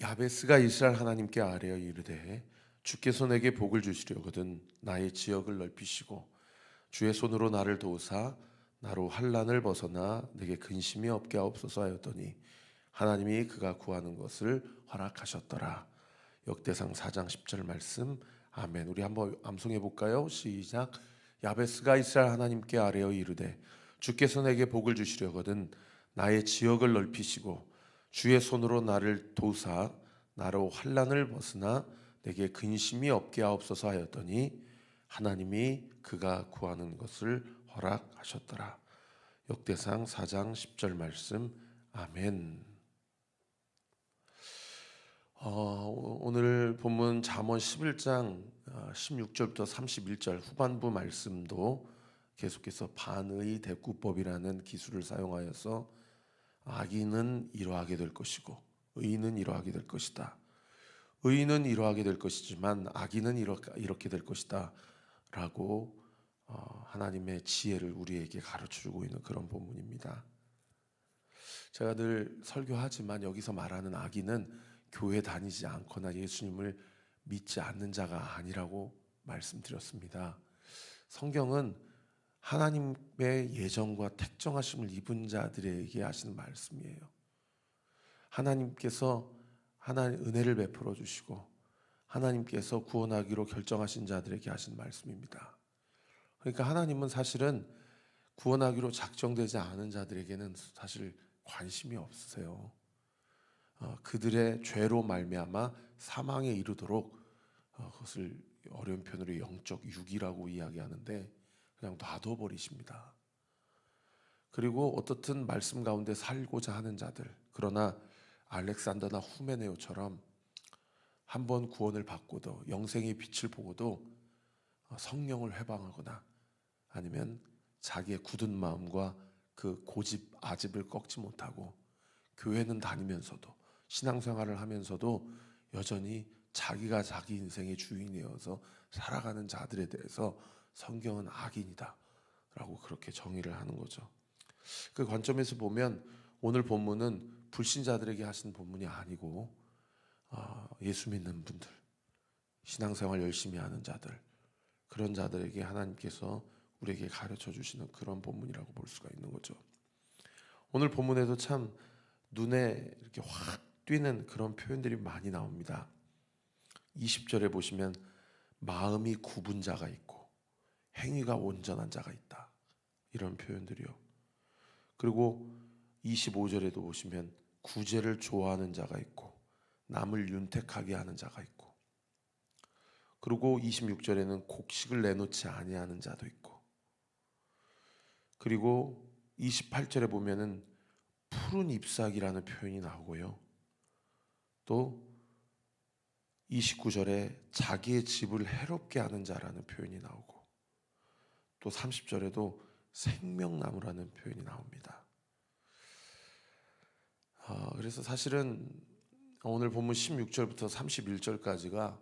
야베스가 이스라엘 하나님께 아뢰어 이르되 주께서 내게 복을 주시려거든 나의 지역을 넓히시고 주의 손으로 나를 도우사 나로 환난을 벗어나 내게 근심이 없게 하옵소서 하였더니 하나님이 그가 구하는 것을 허락하셨더라. 역대상 4장 10절 말씀. 아멘. 우리 한번 암송해 볼까요? 시작. 야베스가 이스라엘 하나님께 아뢰어 이르되 주께서 내게 복을 주시려거든 나의 지역을 넓히시고 주의 손으로 나를 도우사 나로 환난을 벗으나 내게 근심이 없게 하옵소서 하였더니 하나님이 그가 구하는 것을 허락하셨더라. 역대상 4장 10절 말씀. 아멘. 오늘 본문 잠언 11장 16절부터 31절 후반부 말씀도 계속해서 반의 대꾸법이라는 기술을 사용하여서 악인은 이러하게 될 것이고 의인은 이러하게 될 것이다. 의인은 이러하게 될 것이지만 악인은 이렇게 될 것이다 라고 하나님의 지혜를 우리에게 가르쳐주고 있는 그런 본문입니다. 제가 늘 설교하지만 여기서 말하는 악인은 교회 다니지 않거나 예수님을 믿지 않는 자가 아니라고 말씀드렸습니다. 성경은 하나님의 예정과 택정하심을 입은 자들에게 하시는 말씀이에요. 하나님께서 하나님 은혜를 베풀어 주시고 하나님께서 구원하기로 결정하신 자들에게 하신 말씀입니다. 그러니까 하나님은 사실은 구원하기로 작정되지 않은 자들에게는 사실 관심이 없으세요. 그들의 죄로 말미암아 사망에 이르도록 그것을 어려운 표현으로 영적 유기라고 이야기하는데 그냥 놔둬버리십니다. 그리고 어떻든 말씀 가운데 살고자 하는 자들, 그러나 알렉산더나 후메네오처럼 한번 구원을 받고도 영생의 빛을 보고도 성령을 회방하거나 아니면 자기의 굳은 마음과 그 고집 아집을 꺾지 못하고 교회는 다니면서도 신앙생활을 하면서도 여전히 자기가 자기 인생의 주인이어서 살아가는 자들에 대해서 성경은 악인이다 라고 그렇게 정의를 하는 거죠. 그 관점에서 보면 오늘 본문은 불신자들에게 하신 본문이 아니고 예수 믿는 분들, 신앙생활 열심히 하는 자들, 그런 자들에게 하나님께서 우리에게 가르쳐 주시는 그런 본문이라고 볼 수가 있는 거죠. 오늘 본문에도 참 눈에 이렇게 확 띄는 그런 표현들이 많이 나옵니다. 20절에 보시면 마음이 굽은 자가 있고 행위가 온전한 자가 있다. 이런 표현들이요. 그리고 25절에도 보시면 구제를 좋아하는 자가 있고 남을 윤택하게 하는 자가 있고 그리고 26절에는 곡식을 내놓지 아니하는 자도 있고 그리고 28절에 보면은 푸른 잎사귀라는 표현이 나오고요. 또 29절에 자기의 집을 해롭게 하는 자라는 표현이 나오고 또 30절에도 생명나무라는 표현이 나옵니다. 그래서 사실은 오늘 본문 16절부터 31절까지가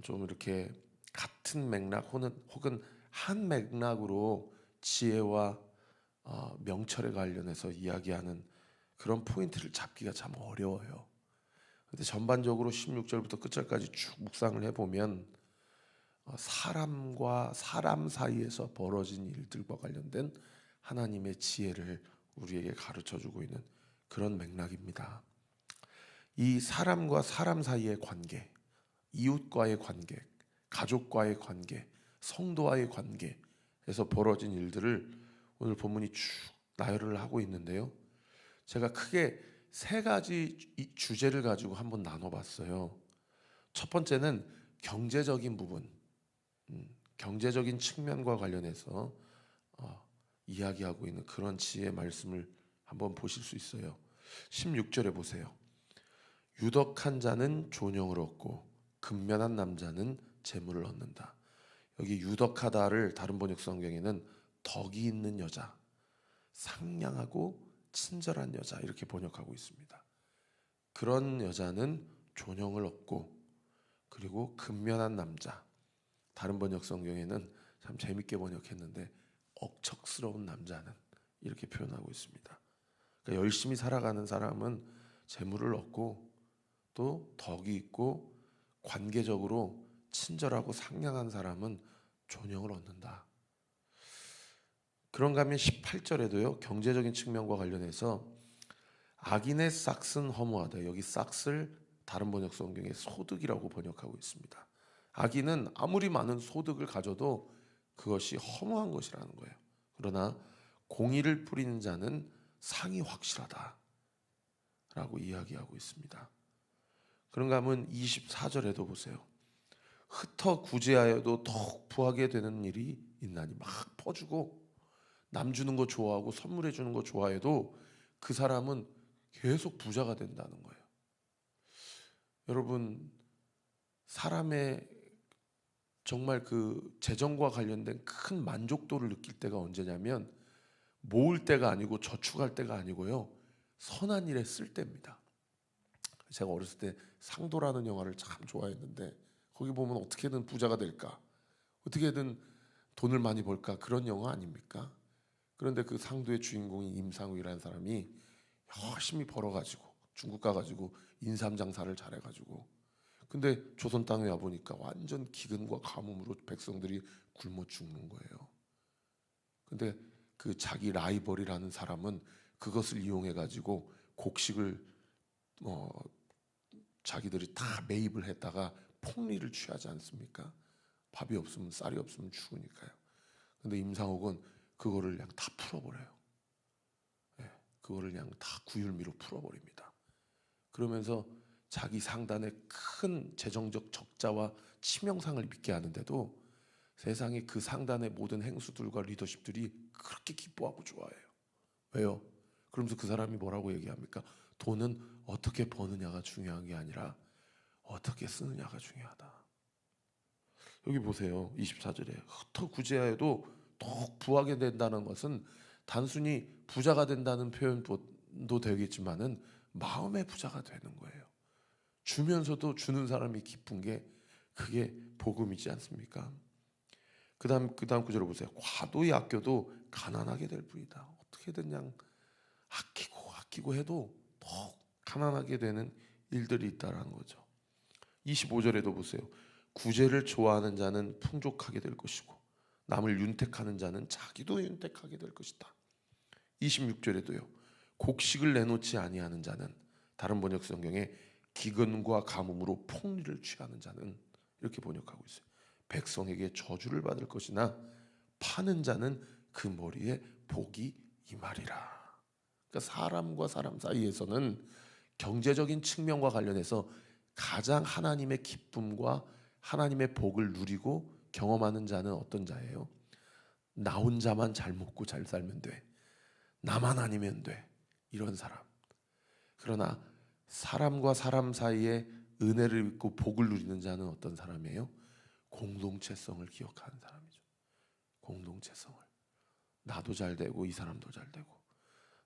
좀 이렇게 같은 맥락 혹은 한 맥락으로 지혜와 명철에 관련해서 이야기하는 그런 포인트를 잡기가 참 어려워요. 근데 전반적으로 16절부터 끝절까지 쭉 묵상을 해보면 사람과 사람 사이에서 벌어진 일들과 관련된 하나님의 지혜를 우리에게 가르쳐주고 있는 그런 맥락입니다. 이 사람과 사람 사이의 관계, 이웃과의 관계, 가족과의 관계, 성도와의 관계에서 벌어진 일들을 오늘 본문이 쭉 나열을 하고 있는데요. 제가 크게 세 가지 주제를 가지고 한번 나눠봤어요. 첫 번째는 경제적인 부분, 경제적인 측면과 관련해서 이야기하고 있는 그런 지혜의 말씀을 한번 보실 수 있어요. 16절에 보세요. 유덕한 자는 존영을 얻고 근면한 남자는 재물을 얻는다. 여기 유덕하다를 다른 번역 성경에는 덕이 있는 여자, 상냥하고 친절한 여자 이렇게 번역하고 있습니다. 그런 여자는 존영을 얻고 그리고 근면한 남자, 다른 번역 성경에는 참 재밌게 번역했는데 억척스러운 남자는 이렇게 표현하고 있습니다. 그러니까 열심히 살아가는 사람은 재물을 얻고 또 덕이 있고 관계적으로 친절하고 상냥한 사람은 존영을 얻는다. 그런가 하면 18절에도요. 경제적인 측면과 관련해서 악인의 싹은 허무하다. 여기 싹을 다른 번역 성경에 소득이라고 번역하고 있습니다. 악인은 아무리 많은 소득을 가져도 그것이 허무한 것이라는 거예요. 그러나 공의를 뿌리는 자는 상이 확실하다 라고 이야기하고 있습니다. 그런가 하면 24절에도 보세요. 흩어 구제하여도 더욱 부하게 되는 일이 있나니, 막 퍼주고 남 주는 거 좋아하고 선물해 주는 거 좋아해도 그 사람은 계속 부자가 된다는 거예요. 여러분, 사람의 정말 그 재정과 관련된 큰 만족도를 느낄 때가 언제냐면 모을 때가 아니고 저축할 때가 아니고요, 선한 일에 쓸 때입니다. 제가 어렸을 때 상도라는 영화를 참 좋아했는데 거기 보면 어떻게든 부자가 될까, 어떻게든 돈을 많이 벌까, 그런 영화 아닙니까? 그런데 그 상도의 주인공인 임상욱이라는 사람이 열심히 벌어가지고 중국 가가지고 인삼 장사를 잘해가지고, 근데 조선 땅에 와 보니까 완전 기근과 가뭄으로 백성들이 굶어 죽는 거예요. 근데 그 자기 라이벌이라는 사람은 그것을 이용해가지고 곡식을 자기들이 다 매입을 했다가 폭리를 취하지 않습니까? 밥이 없으면 쌀이 없으면 죽으니까요. 근데 임상옥은 그거를 그냥 다 풀어버려요. 그거를 그냥 다 구율미로 풀어버립니다. 그러면서 자기 상단에 큰 재정적 적자와 치명상을 입게 하는데도 세상에 그 상단의 모든 행수들과 리더십들이 그렇게 기뻐하고 좋아해요. 왜요? 그러면서 그 사람이 뭐라고 얘기합니까? 돈은 어떻게 버느냐가 중요한 게 아니라 어떻게 쓰느냐가 중요하다. 여기 보세요. 24절에 흩어 구제하여도 더욱 부하게 된다는 것은 단순히 부자가 된다는 표현도 되겠지만은 마음의 부자가 되는 거예요. 주면서도 주는 사람이 기쁜 게 그게 복음이지 않습니까? 그다음 구절을 보세요. 과도히 아껴도 가난하게 될 뿐이다. 어떻게든 그냥 아끼고 해도 더 가난하게 되는 일들이 있다라는 거죠. 25절에도 보세요. 구제를 좋아하는 자는 풍족하게 될 것이고 남을 윤택하는 자는 자기도 윤택하게 될 것이다. 26절에도요. 곡식을 내놓지 아니하는 자는, 다른 번역 성경에 기근과 가뭄으로 폭리를 취하는 자는, 이렇게 번역하고 있어요. 백성에게 저주를 받을 것이나 파는 자는 그 머리에 복이 임하리라. 그러니까 사람과 사람 사이에서는 경제적인 측면과 관련해서 가장 하나님의 기쁨과 하나님의 복을 누리고 경험하는 자는 어떤 자예요? 나 혼자만 잘 먹고 잘 살면 돼, 나만 아니면 돼, 이런 사람. 그러나 사람과 사람 사이에 은혜를 입고 복을 누리는 자는 어떤 사람이에요? 공동체성을 기억하는 사람이죠. 공동체성을. 나도 잘 되고 이 사람도 잘 되고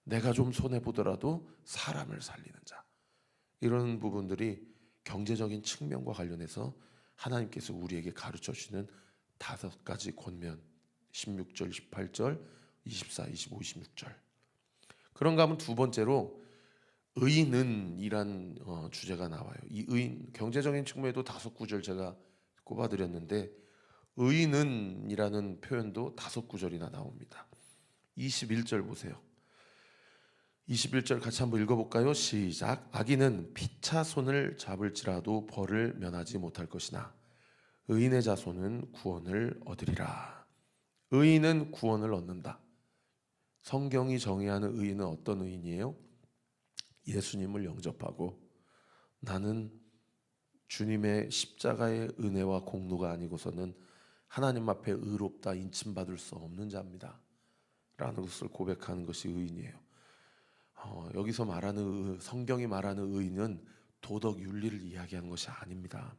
내가 좀 손해 보더라도 사람을 살리는 자. 이런 부분들이 경제적인 측면과 관련해서 하나님께서 우리에게 가르쳐 주시는 5가지 권면, 16절, 18절, 24, 25, 26절. 그런가 하면 두 번째로 의인은 이란 주제가 나와요. 이 의인, 경제적인 측면에도 5구절 제가 꼽아드렸는데 의인은 이라는 표현도 5구절이나 나옵니다. 21절 보세요. 21절 같이 한번 읽어볼까요? 시작. 악인은 피차 손을 잡을지라도 벌을 면하지 못할 것이나 의인의 자손은 구원을 얻으리라. 의인은 구원을 얻는다. 성경이 정의하는 의인은 어떤 의인이에요? 예수님을 영접하고 나는 주님의 십자가의 은혜와 공로가 아니고서는 하나님 앞에 의롭다 인침받을 수 없는 자입니다 라는 것을 고백하는 것이 의인이에요. 여기서 말하는 성경이 말하는 의인은 도덕 윤리를 이야기하는 것이 아닙니다.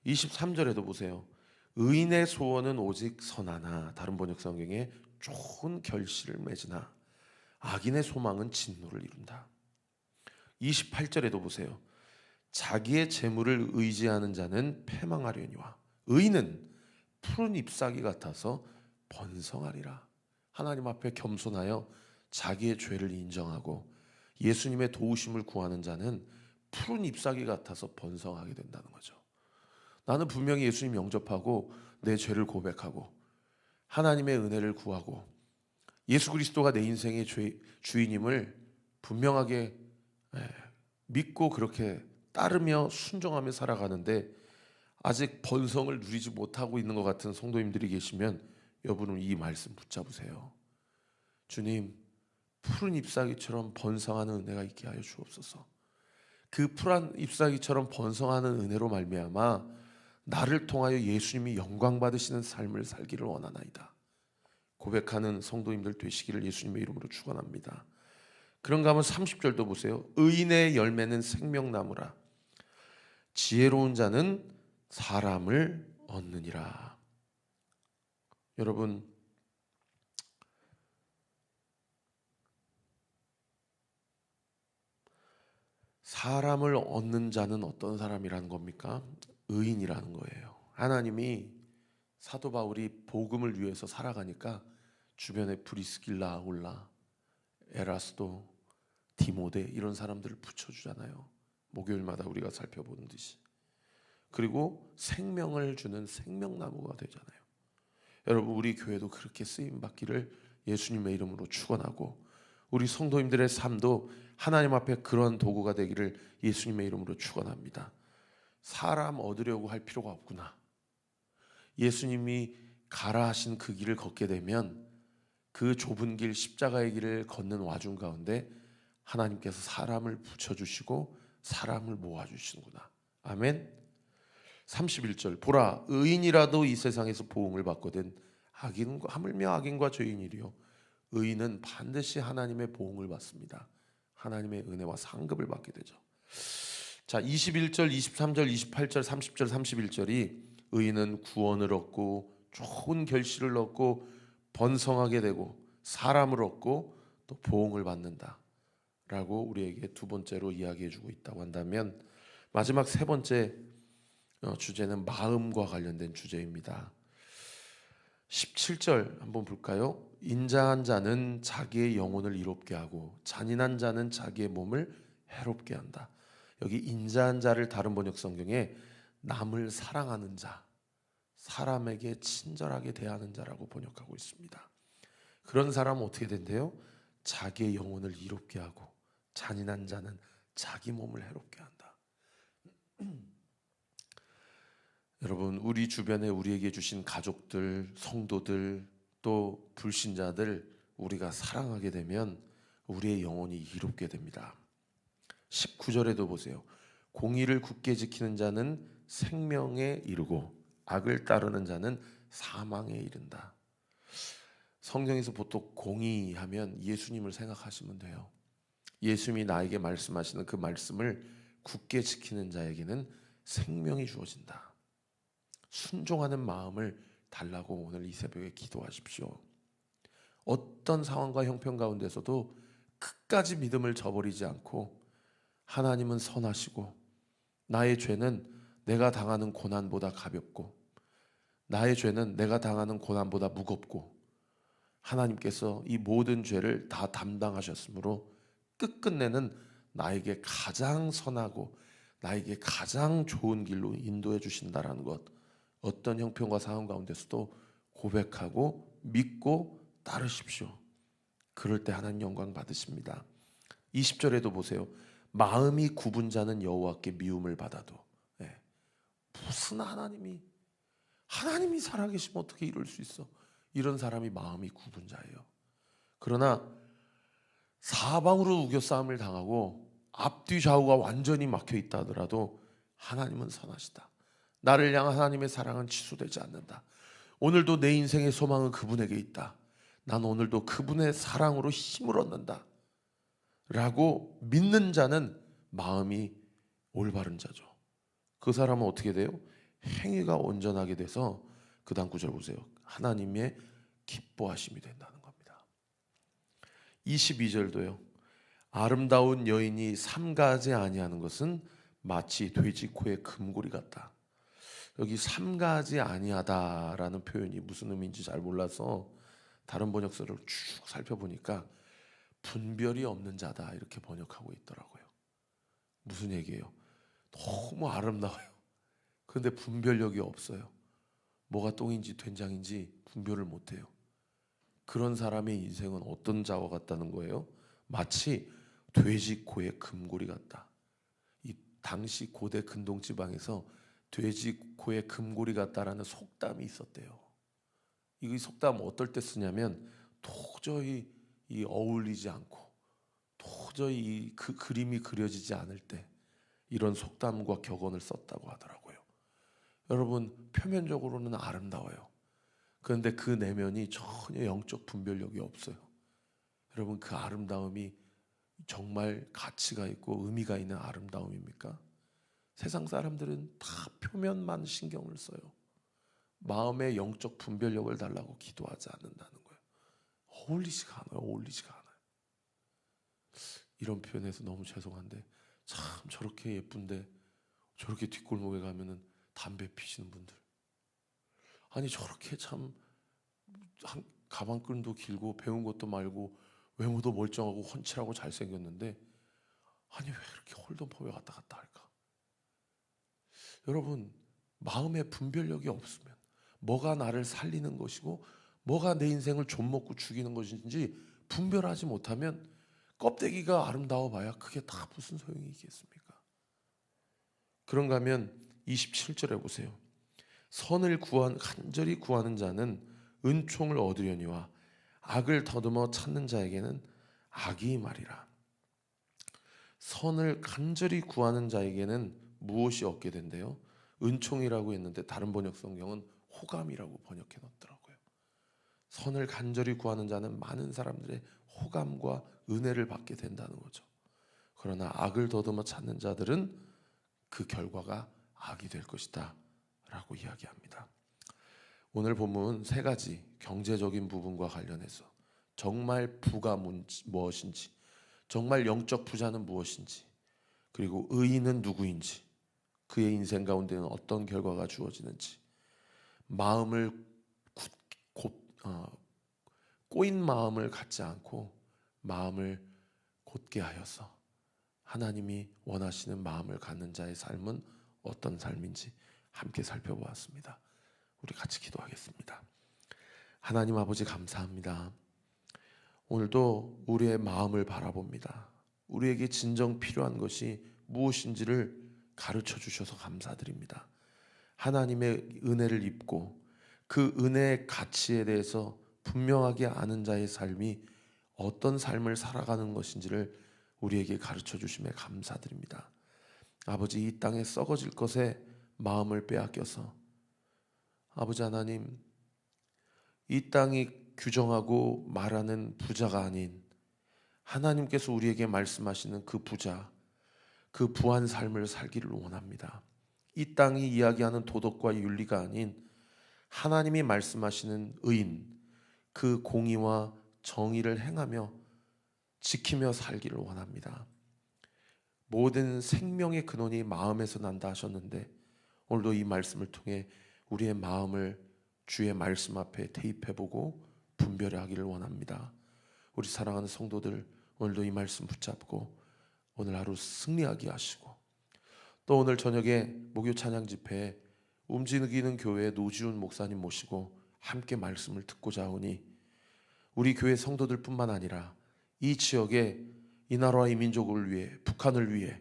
23절에도 보세요. 의인의 소원은 오직 선하나, 다른 번역 성경에 좋은 결실을 맺으나 악인의 소망은 진노를 이룬다. 28절에도 보세요. 자기의 재물을 의지하는 자는 패망하려니와 의인은 푸른 잎사귀 같아서 번성하리라. 하나님 앞에 겸손하여 자기의 죄를 인정하고 예수님의 도우심을 구하는 자는 푸른 잎사귀 같아서 번성하게 된다는 거죠. 나는 분명히 예수님 영접하고 내 죄를 고백하고 하나님의 은혜를 구하고 예수 그리스도가 내 인생의 주인임을 분명하게 믿고 그렇게 따르며 순종하며 살아가는데 아직 번성을 누리지 못하고 있는 것 같은 성도님들이 계시면 여러분은 이 말씀 붙잡으세요. 주님, 푸른 잎사귀처럼 번성하는 은혜가 있게 하여 주옵소서. 그 푸른 잎사귀처럼 번성하는 은혜로 말미암아 나를 통하여 예수님이 영광 받으시는 삶을 살기를 원하나이다. 고백하는 성도님들 되시기를 예수님의 이름으로 축원합니다. 그런가 하면 30절도 보세요. 의인의 열매는 생명나무라. 지혜로운 자는 사람을 얻느니라. 여러분, 사람을 얻는 자는 어떤 사람이라는 겁니까? 의인이라는 거예요. 하나님이 사도 바울이 복음을 위해서 살아가니까 주변에 브리스길라, 아굴라, 에라스도, 디모데 이런 사람들을 붙여주잖아요. 목요일마다 우리가 살펴보는 듯이. 그리고 생명을 주는 생명나무가 되잖아요. 여러분, 우리 교회도 그렇게 쓰임받기를 예수님의 이름으로 축원하고 우리 성도님들의 삶도 하나님 앞에 그런 도구가 되기를 예수님의 이름으로 축원합니다. 사람 얻으려고 할 필요가 없구나. 예수님이 가라 하신 그 길을 걷게 되면 그 좁은 길, 십자가의 길을 걷는 와중 가운데 하나님께서 사람을 붙여주시고 사람을 모아주시는구나. 아멘. 31절 보라, 의인이라도 이 세상에서 보응을 받거든 하물며 악인과 죄인이리요 의인은 반드시 하나님의 보응을 받습니다. 하나님의 은혜와 상급을 받게 되죠. 자, 21절, 23절, 28절, 30절, 31절이 의인은 구원을 얻고 좋은 결실을 얻고 번성하게 되고 사람을 얻고 또 보응을 받는다 라고 우리에게 두 번째로 이야기해 주고 있다고 한다면, 마지막 세 번째 주제는 마음과 관련된 주제입니다. 17절 한번 볼까요? 인자한 자는 자기의 영혼을 이롭게 하고 잔인한 자는 자기의 몸을 해롭게 한다. 여기 인자한 자를 다른 번역 성경에 남을 사랑하는 자, 사람에게 친절하게 대하는 자라고 번역하고 있습니다. 그런 사람은 어떻게 된대요? 자기의 영혼을 이롭게 하고 잔인한 자는 자기 몸을 해롭게 한다. 여러분, 우리 주변에 우리에게 주신 가족들, 성도들, 또 불신자들 우리가 사랑하게 되면 우리의 영혼이 이롭게 됩니다. 19절에도 보세요. 공의를 굳게 지키는 자는 생명에 이르고 악을 따르는 자는 사망에 이른다. 성경에서 보통 공의하면 예수님을 생각하시면 돼요. 예수님이 나에게 말씀하시는 그 말씀을 굳게 지키는 자에게는 생명이 주어진다. 순종하는 마음을 달라고 오늘 이 새벽에 기도하십시오. 어떤 상황과 형편 가운데서도 끝까지 믿음을 저버리지 않고 하나님은 선하시고 나의 죄는 내가 당하는 고난보다 가볍고 나의 죄는 내가 당하는 고난보다 무겁고 하나님께서 이 모든 죄를 다 담당하셨으므로 끝끝내는 나에게 가장 선하고 나에게 가장 좋은 길로 인도해 주신다라는 것, 어떤 형편과 상황 가운데서도 고백하고 믿고 따르십시오. 그럴 때 하나님 영광 받으십니다. 20절에도 보세요. 마음이 굽은 자는 여호와께 미움을 받아도, 무슨 하나님이 살아계시면 어떻게 이럴 수 있어? 이런 사람이 마음이 굽은 자예요. 그러나 사방으로 우겨싸움을 당하고 앞뒤 좌우가 완전히 막혀 있다 하더라도 하나님은 선하시다. 나를 향한 하나님의 사랑은 취소되지 않는다. 오늘도 내 인생의 소망은 그분에게 있다. 난 오늘도 그분의 사랑으로 힘을 얻는다 라고 믿는 자는 마음이 올바른 자죠. 그 사람은 어떻게 돼요? 행위가 온전하게 돼서 그 다음 구절 보세요. 하나님의 기뻐하심이 된다는 겁니다. 22절도요. 아름다운 여인이 삼가하지 아니하는 것은 마치 돼지 코의 금고리 같다. 여기 삼가하지 아니하다라는 표현이 무슨 의미인지 잘 몰라서 다른 번역서를 쭉 살펴보니까 분별이 없는 자다 이렇게 번역하고 있더라고요. 무슨 얘기예요? 너무 아름다워요. 그런데 분별력이 없어요. 뭐가 똥인지 된장인지 분별을 못해요. 그런 사람의 인생은 어떤 자와 같다는 거예요? 마치 돼지 코의 금고리 같다. 이 당시 고대 근동지방에서 돼지 코의 금고리 같다라는 속담이 있었대요. 이 속담 어떨 때 쓰냐면 도저히 어울리지 않고 도저히 그 그림이 그려지지 않을 때 이런 속담과 격언을 썼다고 하더라고요. 여러분, 표면적으로는 아름다워요. 그런데 그 내면이 전혀 영적 분별력이 없어요. 여러분, 그 아름다움이 정말 가치가 있고 의미가 있는 아름다움입니까? 세상 사람들은 다 표면만 신경을 써요. 마음의 영적 분별력을 달라고 기도하지 않는다는 거예요. 어울리지가 않아요. 이런 표현해서 너무 죄송한데 참 저렇게 예쁜데 저렇게 뒷골목에 가면은 담배 피시는 분들, 아니 저렇게 참 가방끈도 길고 배운 것도 말고 외모도 멀쩡하고 훤칠하고 잘생겼는데 아니 왜 이렇게 홀덤퍼에 왔다 갔다 할까? 여러분, 마음의 분별력이 없으면 뭐가 나를 살리는 것이고 뭐가 내 인생을 좀먹고 죽이는 것인지 분별하지 못하면 껍데기가 아름다워 봐야 그게 다 무슨 소용이 있겠습니까? 그런가 하면 27절에 보세요. 선을 간절히 구하는 자는 은총을 얻으려니와 악을 더듬어 찾는 자에게는 악이 말이라. 선을 간절히 구하는 자에게는 무엇이 얻게 된대요? 은총이라고 했는데 다른 번역 성경은 호감이라고 번역해 놓더라고요. 선을 간절히 구하는 자는 많은 사람들의 호감과 은혜를 받게 된다는 거죠. 그러나 악을 더듬어 찾는 자들은 그 결과가 악이 될 것이다 라고 이야기합니다. 오늘 본문 세 가지 경제적인 부분과 관련해서 정말 부가 무엇인지, 정말 영적 부자는 무엇인지, 그리고 의인은 누구인지, 그의 인생 가운데는 어떤 결과가 주어지는지, 마음을 꼬인 마음을 갖지 않고 마음을 곧게 하여서 하나님이 원하시는 마음을 갖는 자의 삶은 어떤 삶인지 함께 살펴보았습니다. 우리 같이 기도하겠습니다. 하나님 아버지, 감사합니다. 오늘도 우리의 마음을 바라봅니다. 우리에게 진정 필요한 것이 무엇인지를 가르쳐 주셔서 감사드립니다. 하나님의 은혜를 입고 그 은혜의 가치에 대해서 분명하게 아는 자의 삶이 어떤 삶을 살아가는 것인지를 우리에게 가르쳐 주심에 감사드립니다. 아버지, 이 땅에 썩어질 것에 마음을 빼앗겨서 아버지 하나님, 이 땅이 규정하고 말하는 부자가 아닌 하나님께서 우리에게 말씀하시는 그 부자, 그 부한 삶을 살기를 원합니다. 이 땅이 이야기하는 도덕과 윤리가 아닌 하나님이 말씀하시는 의인, 그 공의와 정의를 행하며 지키며 살기를 원합니다. 모든 생명의 근원이 마음에서 난다 하셨는데 오늘도 이 말씀을 통해 우리의 마음을 주의 말씀 앞에 대입해보고 분별하기를 원합니다. 우리 사랑하는 성도들, 오늘도 이 말씀 붙잡고 오늘 하루 승리하게 하시고, 또 오늘 저녁에 목요 찬양 집회에 움직이는 교회 노지훈 목사님 모시고 함께 말씀을 듣고자 하오니 우리 교회 성도들 뿐만 아니라 이 지역에 이 나라와 이 민족을 위해, 북한을 위해,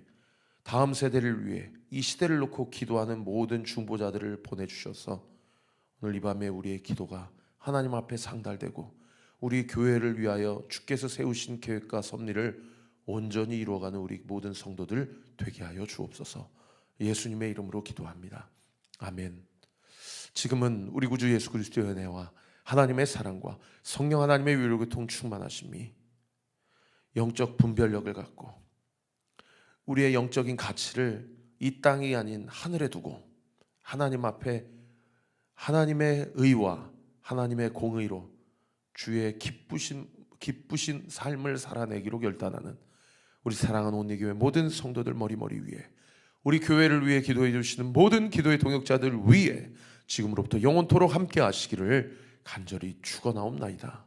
다음 세대를 위해 이 시대를 놓고 기도하는 모든 중보자들을 보내주셔서 오늘 이 밤에 우리의 기도가 하나님 앞에 상달되고 우리 교회를 위하여 주께서 세우신 계획과 섭리를 온전히 이루어가는 우리 모든 성도들 되게 하여 주옵소서. 예수님의 이름으로 기도합니다. 아멘. 지금은 우리 구주 예수 그리스도의 은혜와 하나님의 사랑과 성령 하나님의 위로교통 충만하심이 영적 분별력을 갖고 우리의 영적인 가치를 이 땅이 아닌 하늘에 두고 하나님 앞에 하나님의 의와 하나님의 공의로 주의 기쁘신 삶을 살아내기로 결단하는 우리 사랑하는 온리교회 모든 성도들 머리머리 위에, 우리 교회를 위해 기도해 주시는 모든 기도의 동역자들 위에 지금으로부터 영원토록 함께 하시기를 간절히 축원하옵나이다.